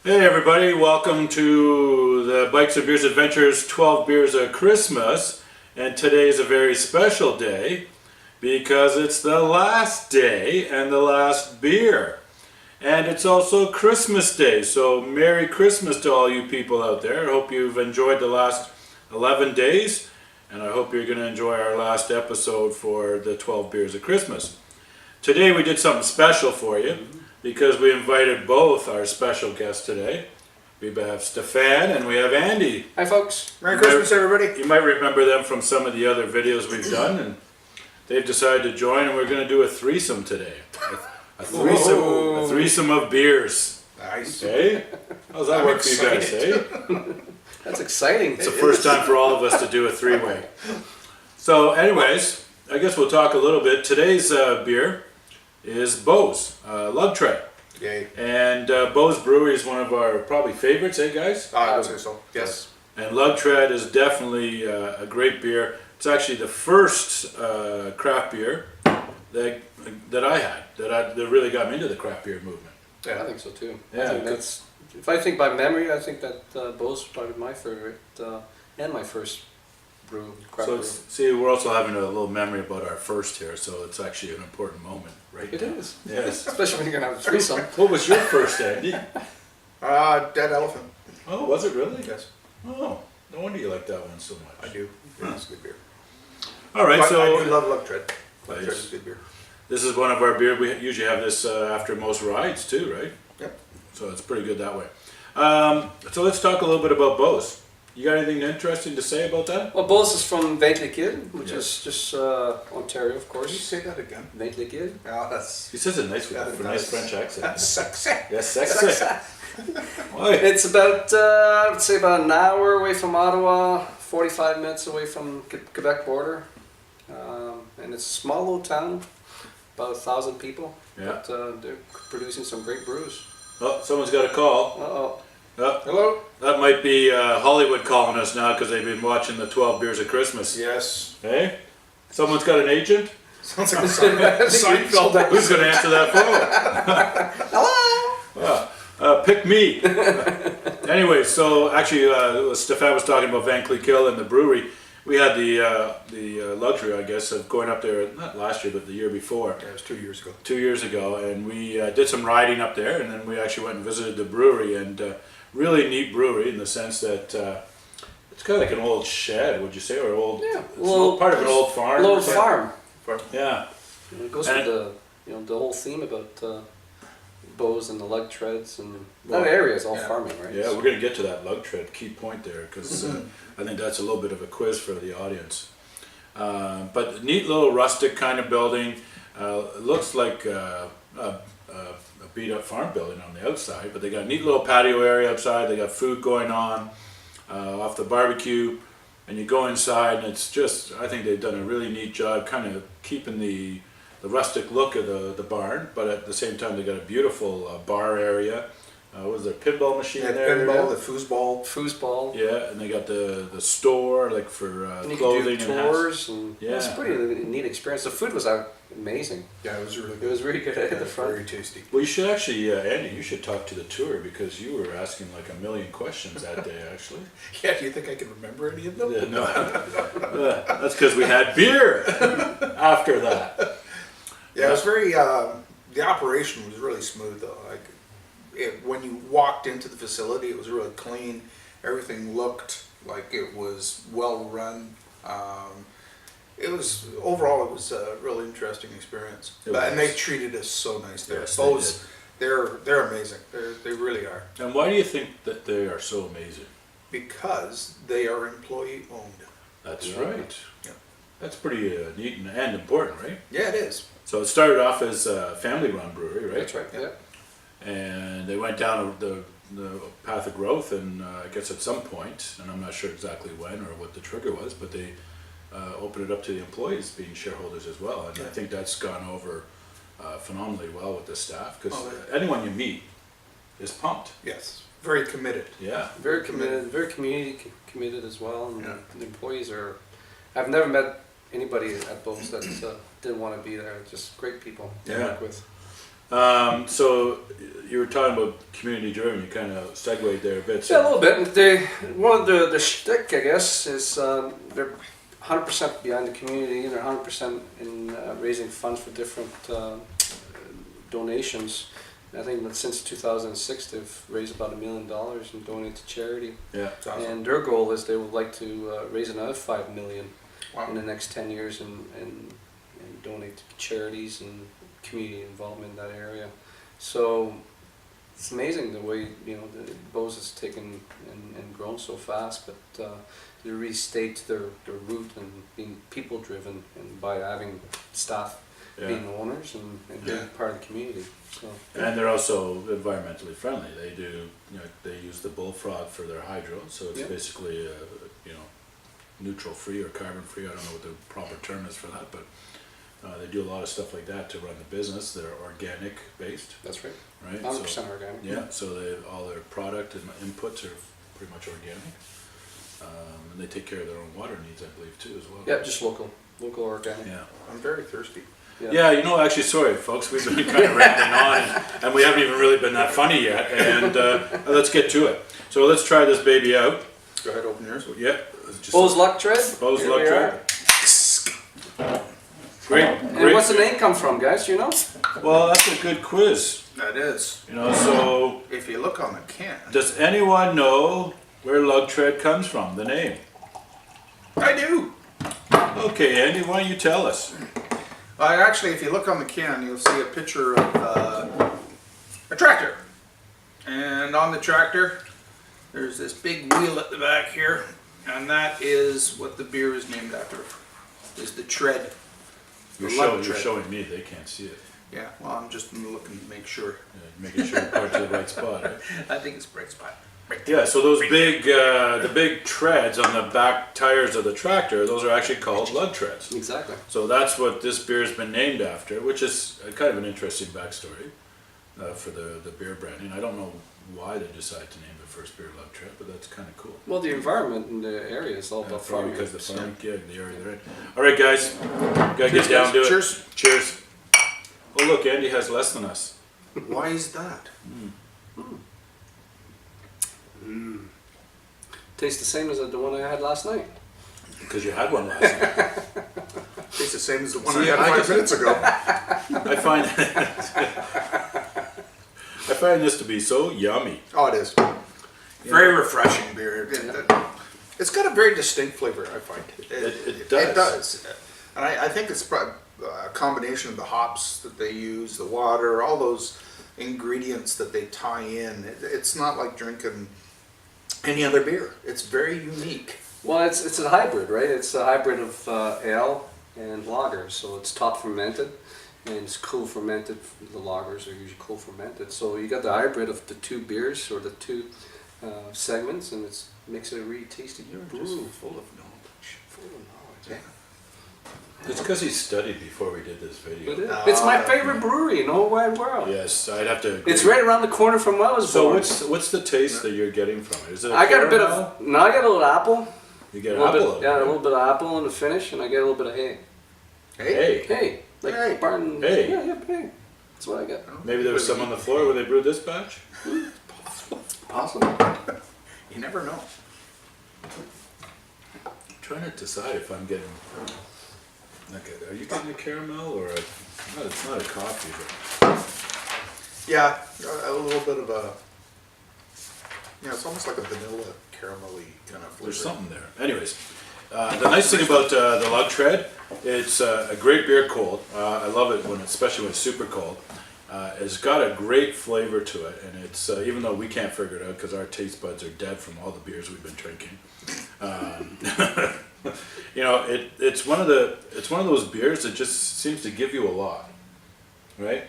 Hey everybody, welcome to the Bikes and Beers Adventures 12 Beers of Christmas. And today's a very special day because it's the last day and the last beer. And it's also Christmas Day, so Merry Christmas to all you people out there. I hope you've enjoyed the last 11 days, and I hope you're going to enjoy our last episode for the 12 Beers of Christmas. Today we did something special for you, because we invited both our special guests today. We have Stefan and we have Andy. Hi folks. Merry Christmas everybody. You might remember them from some of the other videos we've done, and they've decided to join, and we're going to do a threesome today. A threesome of beers. Nice. Okay? How's that work for you guys, eh? That's exciting. It's the first time for all of us to do a three-way. So anyways, I guess we'll talk a little bit. Today's beer is Beau's Lugtread. Yay. And Beau's Brewery is one of our probably favorites, eh guys? I would say so. Yes. And Lugtread is definitely a great beer. It's actually the first craft beer that I had, that really got me into the craft beer movement. Yeah, I think so too. Yeah, I think that's, if I think by memory, I think that Beau's probably my favorite and my first craft brew. See, we're also having a little memory about our first here, so it's actually an important moment, right? It is. Yes. Especially when you're going to have a threesome. What was your first, Andy? Dead Elephant. Oh, was it really? Yes. Oh, no wonder you like that one so much. I do. Yeah, it's good beer. All right, But so I do love Lugtread. Nice. Lugtread is good beer. this is one of our beer. We usually have this after most rides too, right? Yep. So it's pretty good that way. So let's talk a little bit about Beau's. You got anything interesting to say about that? Well, Beau's is from Kid, which Yes. is just Ontario, of Can you course. say that again? Kid. Oh, that's... He says it nice with Yeah, a nice French accent. That's sexy. Yes, sexy. Why? It's about, I would say about an hour away from Ottawa, 45 minutes away from Quebec border. And it's a small little town, about 1,000 people. Yeah. But they're producing some great brews. Oh, someone's got a call. Uh-oh. Oh, Hello? that might be Hollywood calling us now because they've been watching the 12 Beers of Christmas. Yes. Hey? Someone's got an agent? Sounds like a Seinfeld. Who's going to answer that phone? Hello! Pick me. Anyway, so actually, Stefan was talking about Van Cleek and the brewery. We had the luxury, I guess, of going up there, not last year, but the year before. Yeah, it was 2 years ago. 2 years ago, and we did some riding up there, and then we actually went and visited the brewery, and really neat brewery in the sense that it's kind of like an old shed, would you say, or old? Yeah, It's part of an old farm. Little or something. farm. Yeah. It goes And with the whole theme about Beau's and the Lugtreads, and Well, that area is all yeah. farming, right? Yeah, we're going to get to that Lugtread key point there because I think that's a little bit of a quiz for the audience. But neat little rustic kind of building. It looks like a beat up farm building on the outside, but they got a neat little patio area outside. They got food going on off the barbecue, and you go inside, and it's just, I think they've done a really neat job kind of keeping the rustic look of the barn, but at the same time they got a beautiful bar area. Was there a pinball machine Yeah, there? pinball, the foosball. Foosball. Yeah, and they got the store like for And you clothing can do and hats. tours, and Yeah. it's a pretty neat experience. The food was amazing. Yeah, it was really It good. was really good at the Yeah, front. very tasty. Well, you should actually, Andy, you should talk to the tour because you were asking like a million questions that day, actually. Yeah, do you think I can remember any of them? Yeah, no, that's because we had beer after that. Yeah, it was very, the operation was really smooth though. Like, when you walked into the facility, it was really clean. Everything looked like it was well run. Overall, it was a really interesting experience. And they treated us so nice there. Yes, Both, they're amazing. They really are. And why do you think that they are so amazing? Because they are employee owned. That's Yeah. right. Yeah. That's pretty neat and important, right? Yeah, it is. So it started off as a family-run brewery, right? That's right. Yeah. And they went down the path of growth, and I guess at some point, and I'm not sure exactly when or what the trigger was, but they opened it up to the employees being shareholders as well, and I think that's gone over phenomenally well with the staff, because anyone you meet is pumped. Yes. Very committed. Yeah. Very committed, very community committed as well. And Yeah. the employees are. I've never met anybody at Beau's that didn't want to be there. Just great people to Yeah. work with. So you were talking about community driven. You kind of segued there a bit. So Yeah, a little bit. And one of the shtick, I guess, is they're 100% behind the community. They're 100% in raising funds for different donations. I think that since 2006 they've raised about $1 million and donated to charity. Yeah. It's awesome. And their goal is they would like to raise another $5 million Wow. in the next 10 years and donate to charities and community involvement in that area. So it's amazing the way the Beau's has taken and grown so fast, but they really stayed to their root and being people driven, and by having staff being owners and being part of the community. So And they're also environmentally friendly. They do, they use the bullfrog for their hydro, so it's basically, neutral free or carbon free. I don't know what the proper term is for that, but they do a lot of stuff like that to run the business. They're organic based, that's right. right? 100% So, organic. yeah, so all their product and inputs are pretty much organic. And they take care of their own water needs, I believe, too, as well. Yeah, just local organic. Yeah. I'm very thirsty. Yeah, actually, sorry, folks, we've been kind of rambling on, and we haven't even really been that funny yet, and let's get to it. So let's try this baby out. Go ahead, open yours. Yeah. Beau's Lugtread. Beau's Here we Lugtread. Great, And great. what's the name come from, guys? Do you know? Well, that's a good quiz. That is. So If you look on the can. does anyone know where Lugtread comes from, the name? I do. Okay, Andy, why don't you tell us? Actually, if you look on the can, you'll see a picture of a tractor. And on the tractor, there's this big wheel at the back here. And that is what the beer is named after, is the tread. You're The Lugtread. showing me, they can't see it. Yeah, well, I'm just looking to make sure. Making sure you point to the right spot, right? I think it's the right spot. Yeah, so those big, the big treads on the back tires of the tractor, those are actually called lug treads. Exactly. So that's what this beer's been named after, which is kind of an interesting backstory for the beer branding. I don't know why they decided to name the first beer Lugtread, but that's kind of cool. Well, the environment in the area is all about Probably farming. because the farming, the area they're in. All right, guys, gotta get down to it. Cheers. Cheers. Oh, look, Andy has less than us. Why is that? Tastes the same as the one I had last night. Because you had one last night. Tastes the same as the one See, I had I 5 minutes ago. I find this to be so yummy. Oh, it is. Very refreshing beer. It's got a very distinct flavor, I find. It does. It does. And I think it's probably a combination of the hops that they use, the water, all those ingredients that they tie in. It's not like drinking any other beer. It's very unique. Well, it's a hybrid, right? It's a hybrid of ale and lager. So it's top fermented and it's cool fermented. The lagers are usually cool fermented. So you got the hybrid of the two beers or the two segments, and it makes it a really tasty You're brew. just full of knowledge. Full of knowledge. Yeah. It's because he studied before we did this video. It's my favorite brewery in the whole wide world. Yes, I'd have to agree. It's right around the corner from where I was So born. what's the taste that you're getting from it? Is it I got a bit caramel? of I got a little apple. You get A an little apple. bit, yeah, a little bit of apple in the finish, and I get a little bit of hay. Hey. Hay, like Hay. barn. Hay. Yeah, hay. That's what I get. Maybe there was some on the floor when they brewed this batch. Possible. You never know. I'm trying to decide if I'm getting. Okay, are you getting a caramel or a? No, it's not a coffee, but Yeah, a little bit of a. Yeah, it's almost like a vanilla caramelly kind of flavor. there's something there. Anyways, the nice thing about the Lugtread, it's a great beer cold. I love it especially when it's super cold. It's got a great flavor to it, and it's even though we can't figure it out because our taste buds are dead from all the beers we've been drinking. It's one of those beers that just seems to give you a lot, right?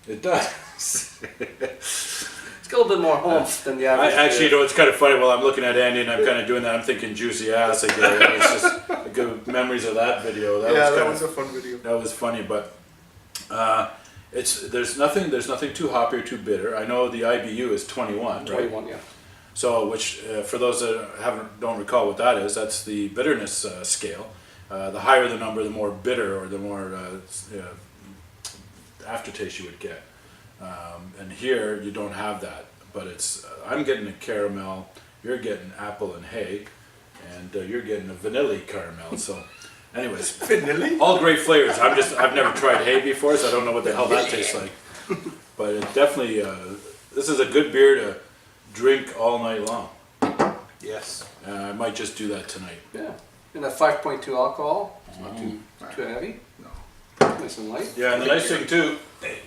It does. It's got a little bit more oomph than the average. Actually, it's kind of funny. While I'm looking at Andy and I'm kind of doing that, I'm thinking juicy ass again. It's just good memories of that video. That was a fun video. That was funny, but there's nothing too hoppy or too bitter. I know the IBU is 21, right? 21, yeah. So, which for those that don't recall what that is, that's the bitterness scale. The higher the number, the more bitter or the more aftertaste you would get. And here you don't have that, but it's I'm getting a caramel, you're getting apple and hay, and you're getting a vanilla caramel. So, anyways, Vanilla? all great flavors. I've never tried hay before, so I don't know what the hell that tastes like. But it definitely this is a good beer to drink all night long. Yes. I might just do that tonight. Yeah. And a 5.2 alcohol. It's not too heavy. No. Nice and light. Yeah, and the nice thing too,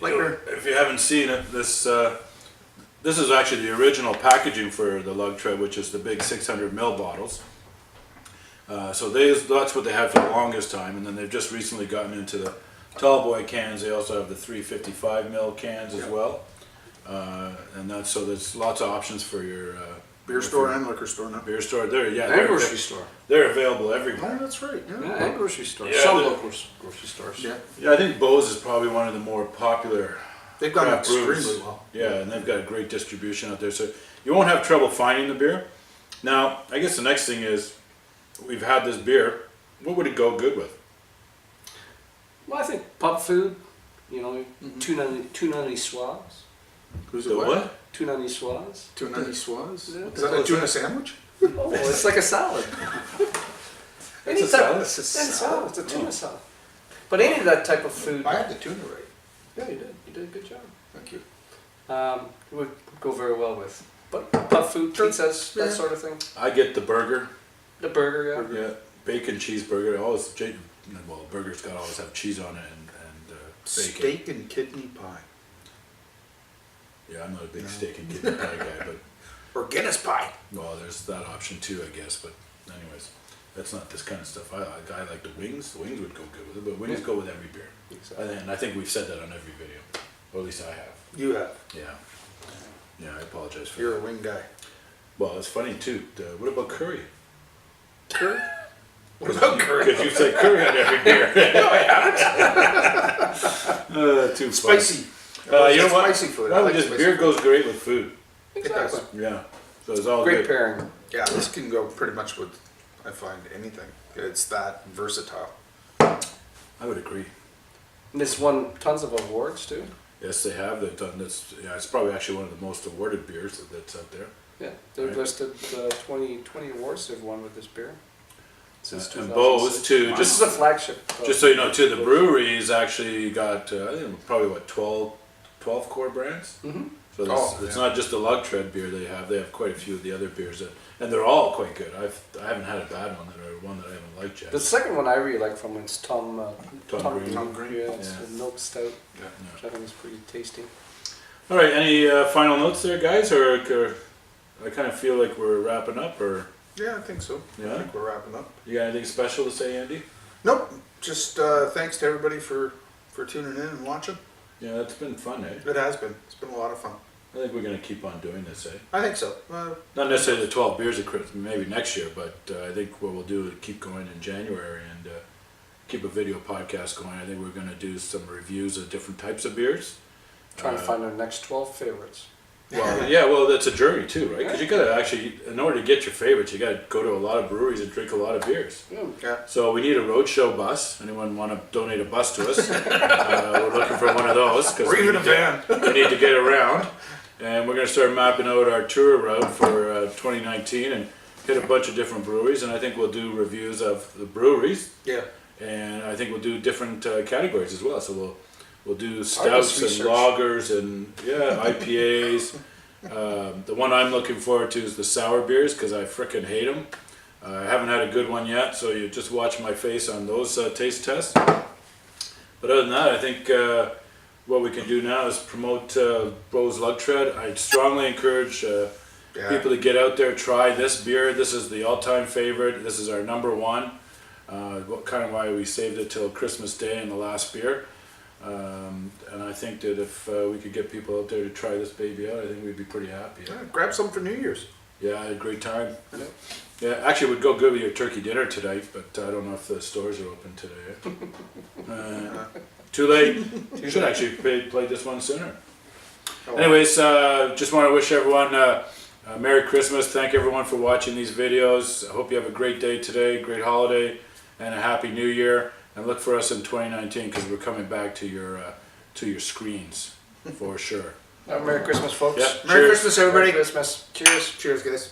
Lighter. if you haven't seen it, this is actually the original packaging for the Lugtread, which is the big 600 ml bottles. So that's what they had for the longest time, and then they've just recently gotten into the tall boy cans. They also have the 355 ml cans as well, and so there's lots of options for your Beer store and liquor store now. beer store. They're And grocery store. They're available everywhere. Oh, that's right. Yeah. Yeah, and grocery store. Yeah, Some the- local grocery stores. Yeah. Yeah, I think Beau's is probably one of the more popular. They've done craft brews. extremely well. Yeah, and they've got great distribution out there, so you won't have trouble finding the beer. Now, I guess the next thing is, we've had this beer. What would it go good with? Well, I think pub food. You know, tuna niçoise. Who's The what? Tuna niçoise. Tuna niçoise? Yeah. Is that a tuna sandwich? Oh, it's like a salad. Any a type- salad? It's a Yeah, it's salad. It's a tuna salad. But any of that type of food. I had the tuna right. Yeah, you did. You did a good job. Thank you. It would go very well with. But pub food, pizzas, that Yeah. sort of thing. I get the burger. The burger, yeah. Yeah, bacon cheeseburger. Well, burgers gotta always have cheese on it and bacon. Steak and kidney pie. Yeah, I'm not a big steak and kidney pie guy, but Or Guinness pie. well, there's that option too, I guess. But anyways, that's not this kind of stuff. I like the wings. The wings would go good with it, but wings Yeah. go with every beer. Exactly. And I think we've said that on every video, or at least I have. You have. Yeah. Yeah, I apologize for You're that. a wing guy. Well, it's funny too. What about curry? Curry? What about curry? Because you say curry on every beer. No, I haven't. Too funny. Spicy. You know what? Spicy food. I Well, like just spicy beer food. goes great with food. Exactly. Yeah. So it's all Great good. pairing. Yeah, this can go pretty much with, I find, anything. It's that versatile. I would agree. And this won tons of awards too. Yes, they have. They've done this. Yeah, it's probably actually one of the most awarded beers that's out there. Yeah, they've Right. listed 20 awards they've won with this beer. Since And 2006. Beau's too. This Just is a flagship. just so you know, too, the brewery's actually got I think probably what 12 core brands. Mm-hmm. So Oh, it's yeah. not just the Lugtread beer they have. They have quite a few of the other beers, and they're all quite good. I haven't had a bad one or one that I haven't liked yet. The second one I really like from it's Tom Green. Tom Green. Yeah, it's Yeah. a milk stout, Yeah. which I think is pretty tasty. All right, any final notes there, guys? Or I kind of feel like we're wrapping up. Or Yeah, I think so. Yeah? I think we're wrapping up. you got anything special to say, Andy? Nope. Just thanks to everybody for tuning in and watching. Yeah, it's been fun, eh? It has been. It's been a lot of fun. I think we're gonna keep on doing this, eh? I think so. Not necessarily the 12 beers at Christmas, maybe next year, but I think what we'll do is keep going in January and keep a video podcast going. I think we're gonna do some reviews of different types of beers. Trying to find our next 12 favorites. Well, yeah, well, that's a journey too, right? Because you gotta actually, in order to get your favorites, you gotta go to a lot of breweries and drink a lot of beers. Yeah. So we need a roadshow bus. Anyone want to donate a bus to us? We're looking for one of those because Or even a van. we need to get around. And we're going to start mapping out our tour route for 2019 and hit a bunch of different breweries. And I think we'll do reviews of the breweries. Yeah. And I think we'll do different categories as well. So we'll do stouts and research. lagers and IPAs. The one I'm looking forward to is the sour beers because I frickin' hate them. I haven't had a good one yet, so you just watch my face on those taste tests. But other than that, I think what we can do now is promote Beau's Lugtread. I strongly encourage people to get out there, try this beer. This is the all-time favorite. This is our number one. Kind of why we saved it till Christmas Day and the last beer. And I think that if we could get people out there to try this baby out, I think we'd be pretty happy. Yeah, grab some for New Year's. Yeah, I had a great time. Yeah. Yeah, actually, it would go good with your turkey dinner tonight, but I don't know if the stores are open today. Too late. You should actually play this one sooner. Oh, Anyways, just want to wish everyone a Merry Christmas. Thank everyone for watching these videos. I hope you have a great day today, great holiday, and a Happy New Year. And look for us in 2019 because we're coming back to your to your screens for sure. Merry Christmas, folks. Yep. Merry Cheers. Christmas, everybody. Merry Christmas. Cheers. Cheers, guys.